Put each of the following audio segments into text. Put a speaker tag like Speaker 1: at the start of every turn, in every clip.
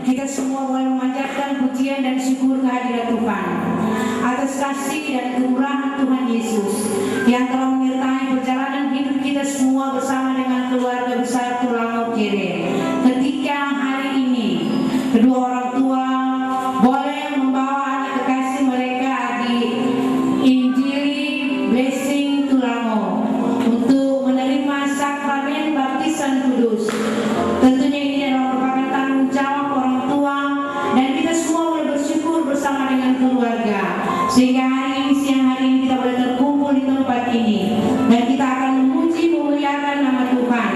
Speaker 1: kita semua boleh memanjatkan pujian dan syukur kehadirat Tuhan atas kasih dan kemurahan Tuhan Yesus yang telah menyertai perjalanan hidup kita semua bersama dengan keluarga besar Tulangau Kere. Ketika hari ini kedua orang tua boleh membawa anak kekasih mereka di Injili Blessing Tulangau untuk menerima sakramen baptisan kudus. Tentunya ini adalah merupakan tanggung jawab orang tua dan kita semua boleh bersyukur bersama dengan keluarga sehingga siang hari ini kita boleh terkumpul di tempat ini dan kita akan memuji memuliakan nama Tuhan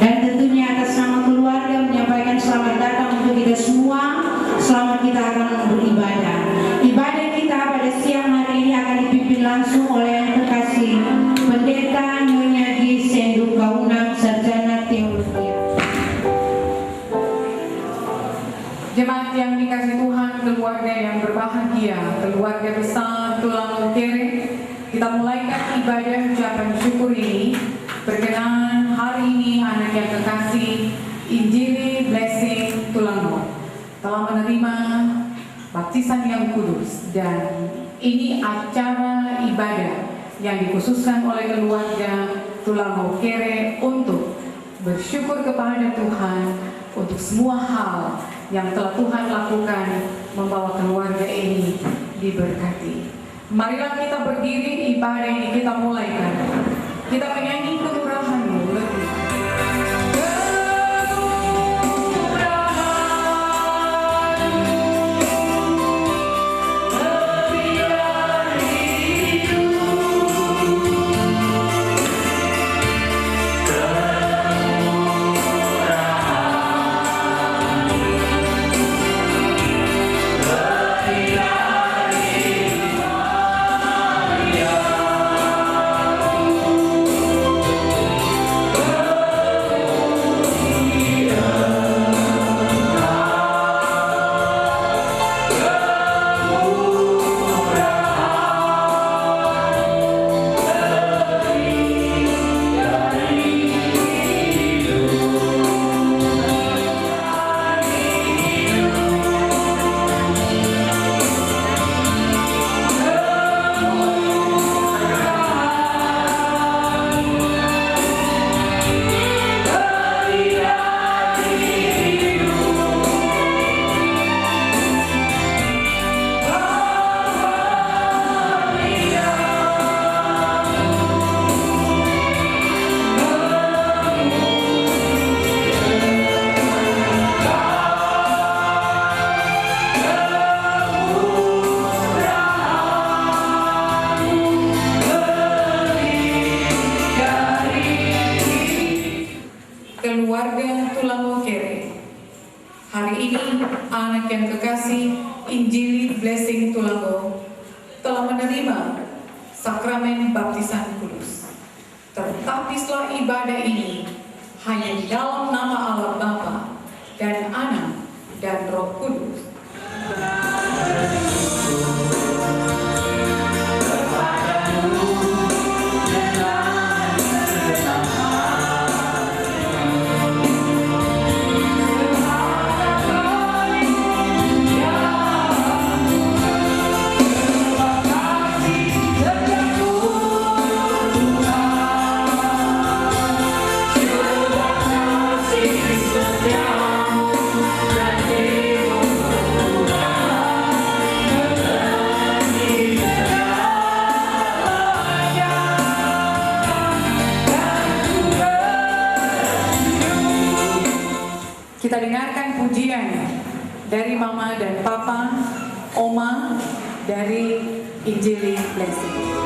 Speaker 1: dan tentunya atas nama keluarga menyampaikan selamat datang untuk kita semua. Selamat kita akan beribadah. Ibadah kita pada siang hari ini akan dipimpin langsung oleh yang terkasih Pendeta Nyonya Gisendu Kaunang, Sarjana Teologi.
Speaker 2: Jemaat yang dikasih Tuhan, keluarga yang berbahagia, keluarga besar Tulangau Kere, kita mulaikan ibadah ucapan syukur ini. Berkenan hari ini anak yang kekasih Injili Blessing Tulangau telah menerima baptisan yang kudus, dan ini acara ibadah yang dikhususkan oleh keluarga Tulangau Kere untuk bersyukur kepada Tuhan untuk semua hal yang telah Tuhan lakukan membawa keluarga ini diberkati. Marilah kita berdiri, ibadah ini kita mulaikan. Kita menyanyi Kemurahan-Mu lebih. Keluarga Tulangau Kere, hari ini anak yang kekasih Injili Blessing Tulangau telah menerima sakramen baptisan kudus. Tetapi setelah ibadah ini hanya di dalam nama Allah Bapa dan Anak dan Roh Kudus. Kita dengarkan pujian dari Mama dan Papa, Oma dari Injili Blessing.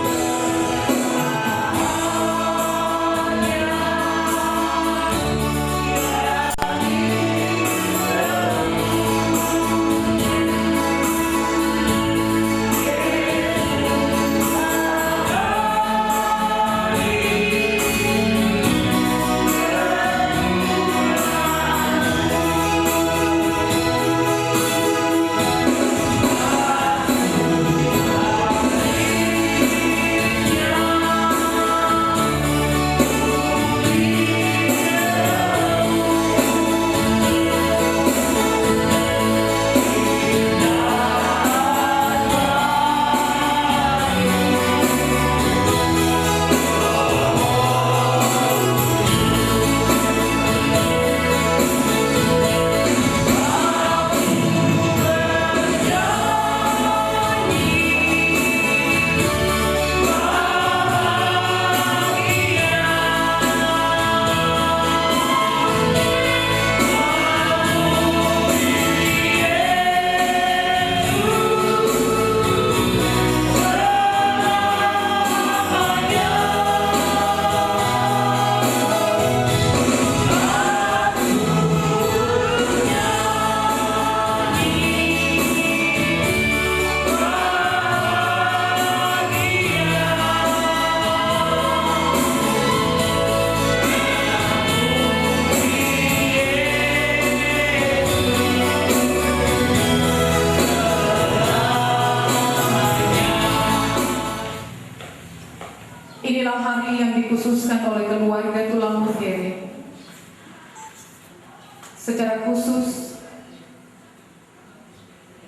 Speaker 2: secara khusus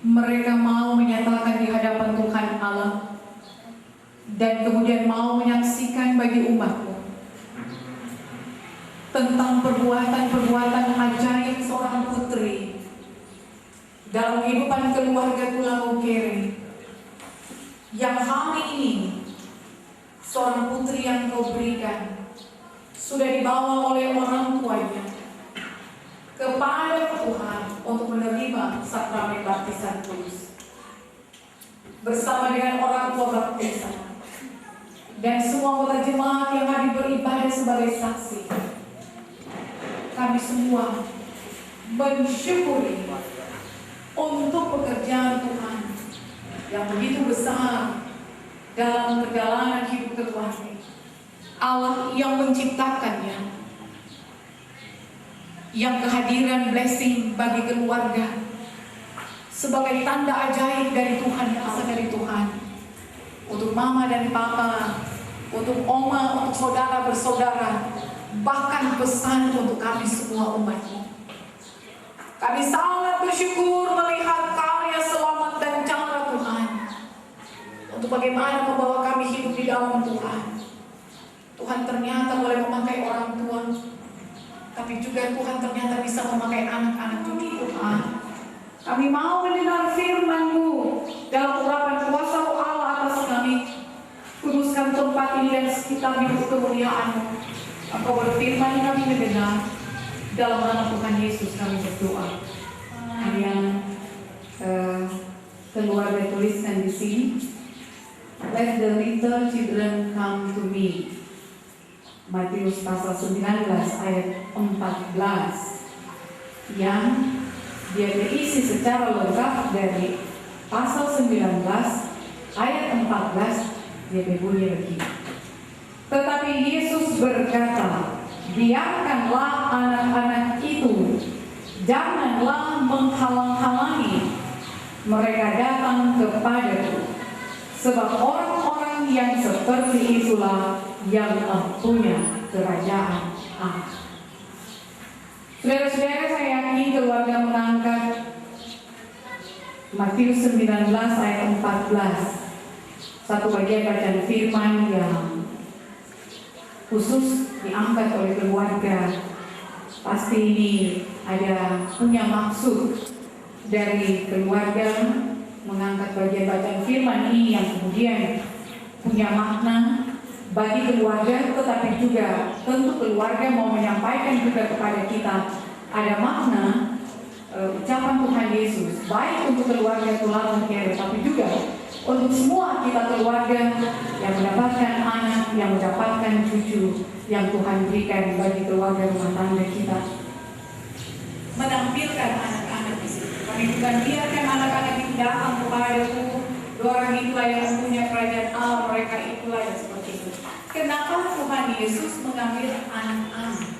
Speaker 2: mereka mau menyatakan di hadapan Tuhan Allah dan kemudian mau menyaksikan bagi umatmu tentang perbuatan-perbuatan ajaib seorang putri dalam kehidupan keluarga Tulangukere, yang hari ini seorang putri yang kau berikan sudah dibawa oleh orang tuanya kepada Tuhan untuk menerima sakramen baptisan kudus bersama dengan orang tua baptisan dan semua anggota jemaat yang hadir beribadah sebagai saksi. Kami semua mensyukuri untuk pekerjaan Tuhan yang begitu besar dalam perjalanan hidup keluarga. Allah yang menciptakannya, yang kehadiran blessing bagi keluarga sebagai tanda ajaib dari Tuhan, asal dari Tuhan, untuk mama dan papa, untuk oma, untuk saudara bersaudara, bahkan pesan untuk kami semua umatmu. Kami sangat bersyukur melihat karya selamat dan cara Tuhan untuk bagaimana membawa kami hidup di dalam Tuhan. Tuhan ternyata boleh memakai orang tua, tapi juga Tuhan ternyata bisa memakai anak-anak juga Tuhan. Kami mau mendengar firman-Mu dalam urapan kuasa Allah atas kami. Kuduskan tempat ini dan sekitarnya untuk kemuliaan-Mu. Engkau berfirman kami mendengar. Dalam nama Tuhan Yesus kami berdoa. Yang keluarga tuliskan di sini. Let the little children come to me. Matius pasal 19 ayat 14 yang dia berisi secara lengkap dari pasal 19 ayat 14. Dia berbunyi begini. Tetapi Yesus berkata, biarkanlah anak-anak itu, janganlah menghalang-halangi mereka datang kepadaku, sebab orang-orang yang seperti itulah yang mempunyai kerajaan Allah. Saudara-saudara, saya yakin keluarga mengangkat Matius 19 ayat 14, satu bagian bacaan firman yang khusus diangkat oleh keluarga. Pasti ini ada punya maksud dari keluarga mengangkat bagian bacaan firman ini yang kemudian punya makna bagi keluarga, tetapi juga tentu keluarga mau menyampaikan juga kepada kita ada makna ucapan Tuhan Yesus, baik untuk keluarga Tulangukere, tapi juga untuk semua kita keluarga yang mendapatkan anak, yang mendapatkan cucu yang Tuhan berikan bagi keluarga rumah tangga kita. Menampilkan anak-anak di sini. Kami bukan biarkan anak-anak itu datang kepadaku, orang itulah yang mempunyai kerajaan Allah, mereka itulah yang seperti itu. Kenapa Tuhan Yesus mengambil anak-anak?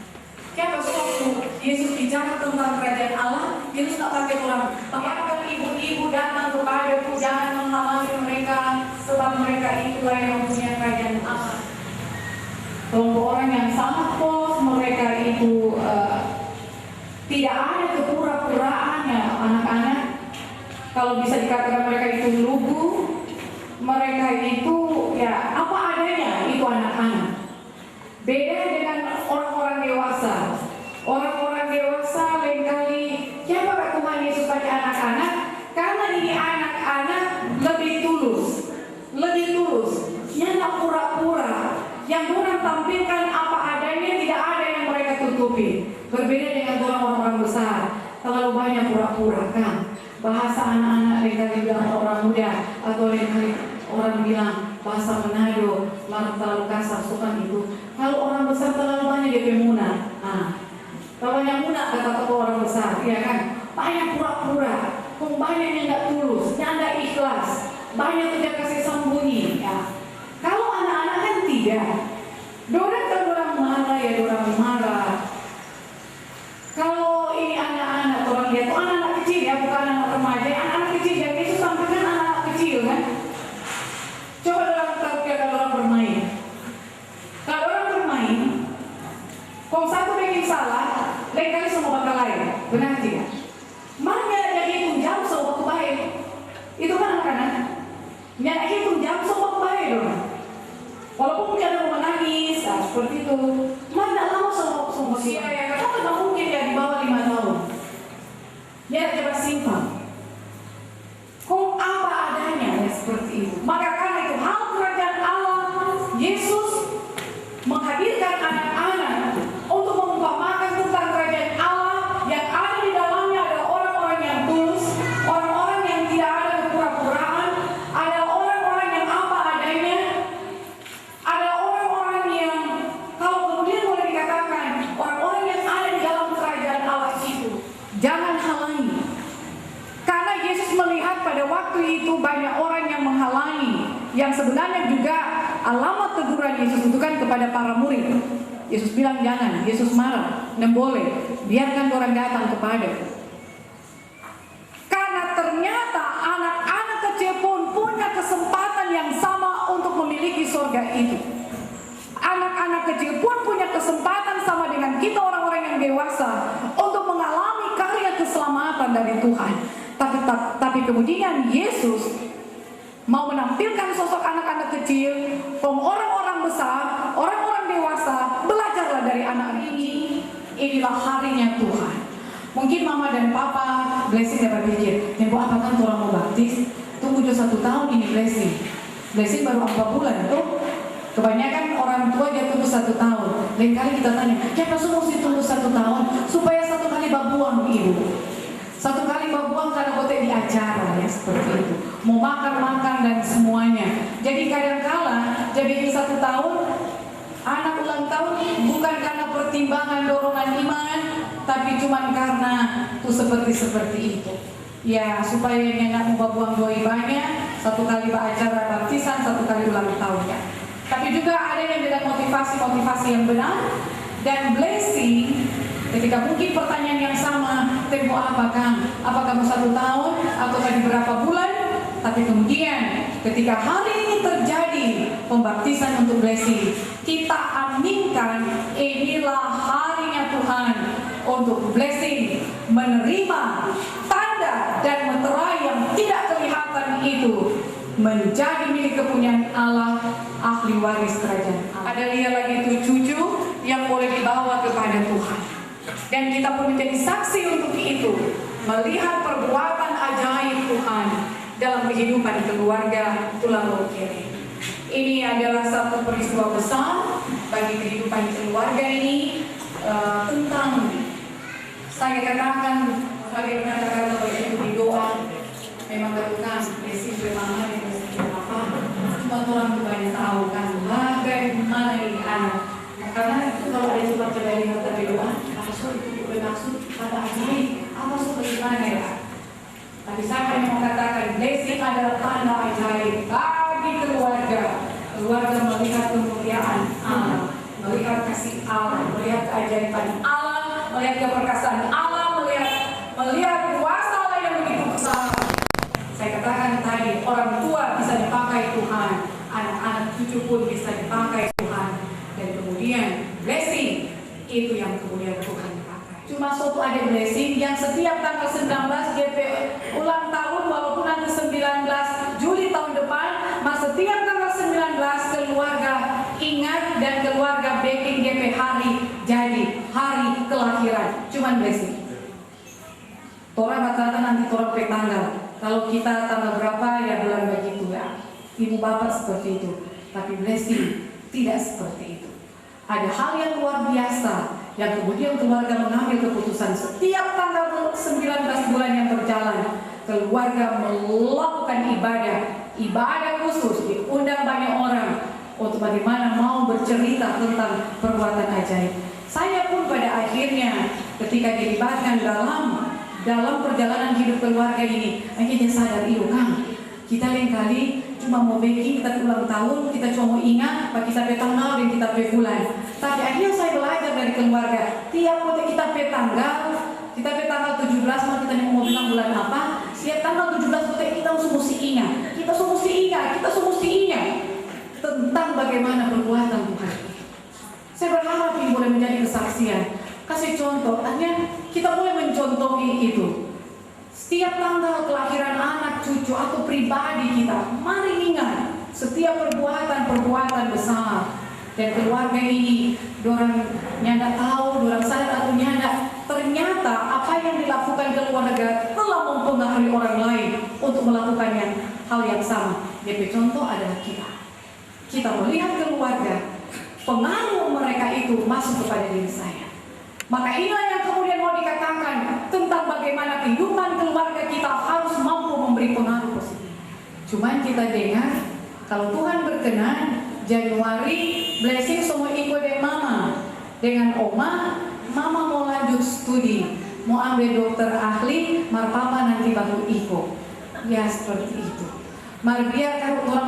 Speaker 2: Kenapa waktu Yesus bicara tentang kerajaan Allah, Yesus tak pakai orang. Bahkan ibu-ibu datang kepadaku, jangan menghalangi mereka, sebab mereka itulah yang mempunyai kerajaan Allah. Kelompok orang yang sangat pos, mereka itu tidak ada kepura-puraan ya anak-anak. Kalau bisa dikatakan mereka itu lugu, mereka itu ya apa adanya, itu anak-anak. Beda dengan orang-orang dewasa. Orang-orang dewasa lain kali, kenapa Tuhan Yesus pakai anak-anak? Karena ini anak-anak lebih tulus, yang tak pura-pura, yang orang tampilkan apa adanya, tidak ada yang mereka tutupi. Berbeda dengan orang-orang besar, terlalu banyak pura-pura kan. Bahasa anak-anak lain kali bilang orang muda, atau lain kali orang bilang bahasa Manado, terlalu kasar, sukan itu. Kalau orang besar terlalu banyak dia pemuna. Kalau yang muda kata-kata orang besar, ya kan? Banyak pura-pura, banyak yang tidak tulus, yang tidak ikhlas, banyak tidak kasih sembunyi. Ya. Kalau anak-anak kan tidak. Dorang kalau orang marah ya dorang marah. Kalau ini anak-anak, orang lihat itu anak-anak kecil ya, bukan anak remaja, anak-anak kecil. Dan itu sampaikan anak-anak kecil kan? Coba orang tahu kalau orang bermain. Kalau orang bermain, kalau satu bikin salah, lain kali semua bakal lain. Benar tidak?
Speaker 1: ya. Mana yang hitung jam sama waktu baik? Itu kan anak-anak. Yang hitung jam sama waktu baik dong. Walaupun mungkin ada mau menangis, seperti itu. Mana lama sama usia ya? Karena tidak mungkin ya di bawah 5 tahun. Dia coba simpang. Kok apa adanya ya seperti itu. Maka karena itu hal kerajaan Allah, Yesus menghadirkan anak-anak untuk mengumpamakan tentang kerajaan Allah yang ada di dalamnya adalah orang-orang yang tulus, orang-orang yang tidak ada kepura-puraan, adalah orang-orang yang apa adanya, adalah orang-orang yang kalau kemudian boleh dikatakan orang-orang yang ada di dalam kerajaan Allah itu. Jangan halangi. Karena Yesus melihat pada waktu itu banyak orang yang menghalangi, yang sebenarnya juga alamat teguran Yesus itu kan kepada para murid. Yesus bilang jangan, Yesus marah, dan boleh, biarkan orang datang kepada. Karena ternyata anak-anak kecil pun punya kesempatan yang sama untuk memiliki surga itu. Anak-anak kecil pun punya kesempatan sama dengan kita orang-orang yang dewasa untuk mengalami karya keselamatan dari Tuhan. Tapi kemudian Yesus mau menampilkan sosok anak-anak kecil, orang-orang besar, orang-orang dewasa, belajarlah dari anak ini. Inilah harinya Tuhan. Mungkin mama dan papa blessing dapat pikir, tempo apa kan orang mau baptis? Tunggu 1 tahun ini blessing. Blessing baru 4 bulan tuh. Kebanyakan orang tua dia tunggu 1 tahun. Lain kali kita tanya, kenapa mesti tunggu 1 tahun? Supaya 1 kali babuang ibu. 1 kali babuang karena kote di acara ya seperti itu. Mau makan-makan dan semuanya. Jadi kadang-kala jadi 1 tahun anak ulang tahun bukan karena pertimbangan dorongan iman, tapi cuma karena tuh seperti itu. Ya supaya nggak mau babuang doi banyak, 1 kali acara baptisan, 1 kali ulang tahunnya. Tapi juga ada yang dengan motivasi yang benar dan blessing. Ketika mungkin pertanyaan yang sama, tempo apa Kang? Apa kamu 1 tahun atau tadi berapa bulan? Tapi kemudian ketika hari ini terjadi pembaptisan untuk blessing, kita aminkan inilah harinya Tuhan untuk blessing menerima tanda dan meterai yang tidak kelihatan itu menjadi milik kepunyaan Allah, ahli waris kerajaan Allah. Ada dia lagi itu cucu yang boleh dibawa kepada Tuhan. Dan kita pun menjadi saksi untuk itu, melihat perbuatan ajaib Tuhan dalam kehidupan keluarga Tulang Kiri. Ini adalah satu peristiwa besar bagi kehidupan keluarga ini, tentang saya katakan bagaimana kata itu di doa. Memang ketukan desi bermana dan desi apa, cuma orang banyak tahu kan bagaimana ini anak. Karena itu kalau ada coba dari harta doa, apa sih itu bermaksud pada ajaib, apa sih bagaimana ya? Tapi saya hanya mengatakan blessing adalah tanda ajaib bagi keluarga melihat kemuliaan Allah, melihat kasih Allah, melihat keajaiban Allah, melihat keperkasaan Allah, melihat kuasa Allah yang begitu besar. Saya katakan tadi, orang tua bisa dipakai Tuhan, anak-anak cucu pun bisa dipakai Tuhan. Dan kemudian blessing itu yang kemudian Tuhan pakai. Cuma suatu ada blessing yang setiap tanggal 19 GP ulang tahun, walaupun nanti 19 Juli tahun depan, mas setiap tanggal 19 keluarga ingat dan keluarga baking GP hari jadi hari kelahiran. Cuman blessing. Orang rata-rata nanti orang pe tanggal. Kalau kita tanggal berapa ya bulan begitu ya. Ibu bapak seperti itu. Tapi blessing tidak seperti itu. Ada hal yang luar biasa yang kemudian keluarga mengambil keputusan setiap tanggal 19 bulan yang berjalan, keluarga melakukan ibadah khusus, diundang banyak orang untuk bagaimana mau bercerita tentang perbuatan ajaib. Saya pun pada akhirnya ketika dilibatkan dalam perjalanan hidup keluarga ini, akhirnya sadar, iyo Kang, kita lain kali cuma mau baking, kita ulang tahun, kita cuma mau ingat bagi kita tanggal dan kita bulan. Tapi akhirnya saya belajar dari keluarga, tiap kali kita tanggal 17, mau kita mau bilang bulan apa, setiap tanggal 17 kita mesti ingat tentang bagaimana perbuatan Tuhan. Saya berharap ini boleh menjadi kesaksian. Kasih contoh, artinya
Speaker 2: kita boleh mencontohi itu. Setiap tanggal kelahiran anak, cucu, atau pribadi kita, mari ingat setiap perbuatan besar. Dan keluarga ini, dorang nyanda tahu, dorang sadar atau nyanda, ternyata apa yang dilakukan keluarga telah mempengaruhi orang lain untuk melakukan hal yang sama. Jadi contoh adalah kita. Kita melihat keluarga, pengaruh mereka itu masuk kepada diri saya. Maka inilah yang kemudian mau dikatakan tentang bagaimana kehidupan keluarga kita harus mampu memberi pengaruh positif. Cuman kita dengar, kalau Tuhan berkenan, Januari blessing semua ikut dengan mama, dengan oma. Mama mau lanjut studi, mau ambil dokter ahli, mar papa nanti baru ikut. Ya seperti itu. Mari biarkan orang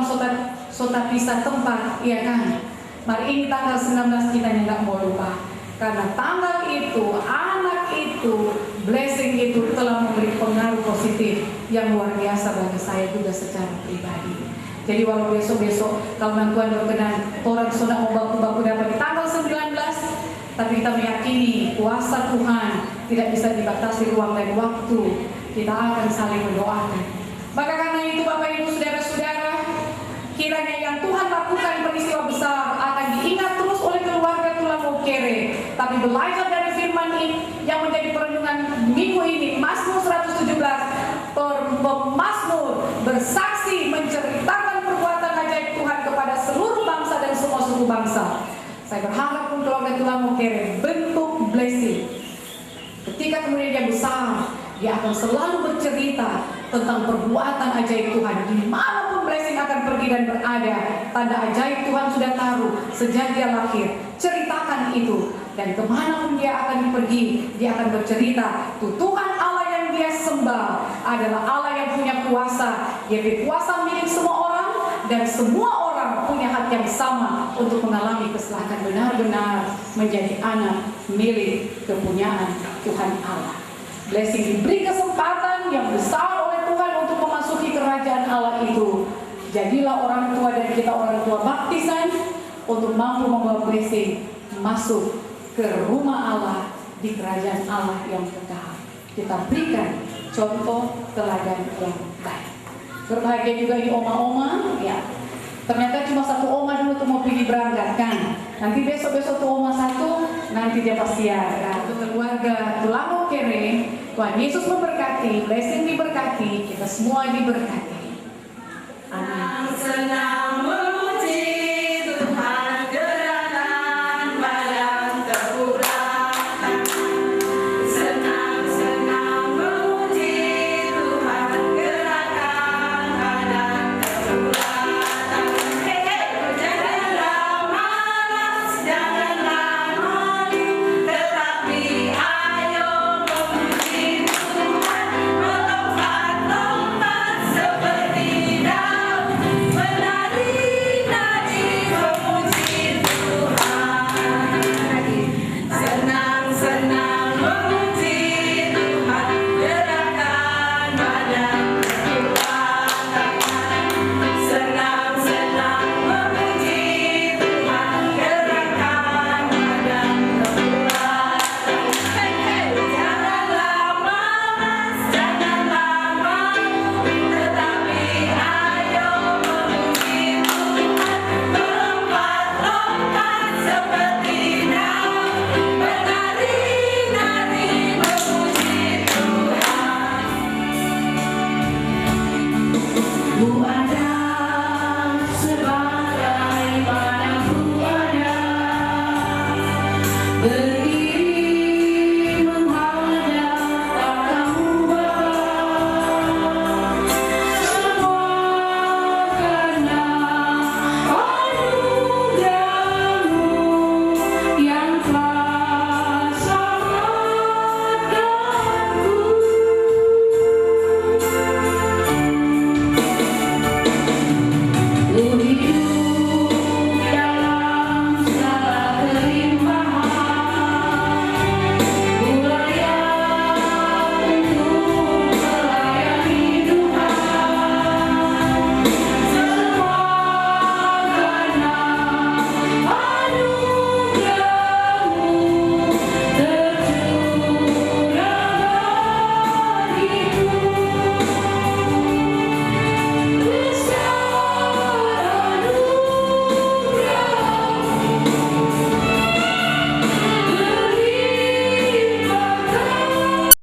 Speaker 2: sota pisah tempat, iya kan? Mari ini tanggal 19 kita nggak mau lupa. Karena tanggal itu, anak itu, blessing itu telah memberi pengaruh positif yang luar biasa bagi saya juga secara pribadi. Jadi walau besok-besok kalau Tuhan berkenan orang sudah mau baku-baku dapat di tanggal 19, tapi kita meyakini kuasa Tuhan tidak bisa dibatasi ruang dan waktu. Kita akan saling mendoakan. Maka karena itu Bapak Ibu Saudara-saudara, kiranya yang Tuhan lakukan peristiwa besar akan diingat terus oleh keluarga Tulang Kere. Tapi belajar dari firman ini yang menjadi perenungan minggu ini, Mazmur 117, pemazmur bersaksi menceritakan perbuatan ajaib Tuhan kepada seluruh bangsa dan semua suku bangsa. Saya berharap untuk keluarga Tulang Kere bentuk blessing. Ketika kemudian dia besar, dia akan selalu bercerita tentang perbuatan ajaib Tuhan. Dimanapun blessing akan pergi dan berada, tanda ajaib Tuhan sudah taruh sejak dia lahir. Ceritakan itu. Dan kemanapun dia akan pergi, dia akan bercerita, Tuhan Allah yang dia sembah adalah Allah yang punya kuasa. Dia berkuasa milik semua orang, dan semua orang punya hak yang sama untuk mengalami keselamatan, benar-benar menjadi anak milik kepunyaan Tuhan Allah. Blessing diberi kesempatan yang besar oleh Tuhan untuk memasuki kerajaan Allah itu. Jadilah orang tua dan kita orang tua baptisan untuk mampu membawa blessing masuk ke rumah Allah, di kerajaan Allah yang kekal. Kita berikan contoh teladan yang baik. Berbahagia juga di oma-oma, ya. Ternyata cuma satu oma dulu tuh mau pergi berangkat kan. Nanti besok-besok tuh oma satu, nanti dia pasti ada. Untuk keluarga Tulang Kere, Tuhan Yesus memberkati, blessing diberkati, kita semua diberkati. Amin.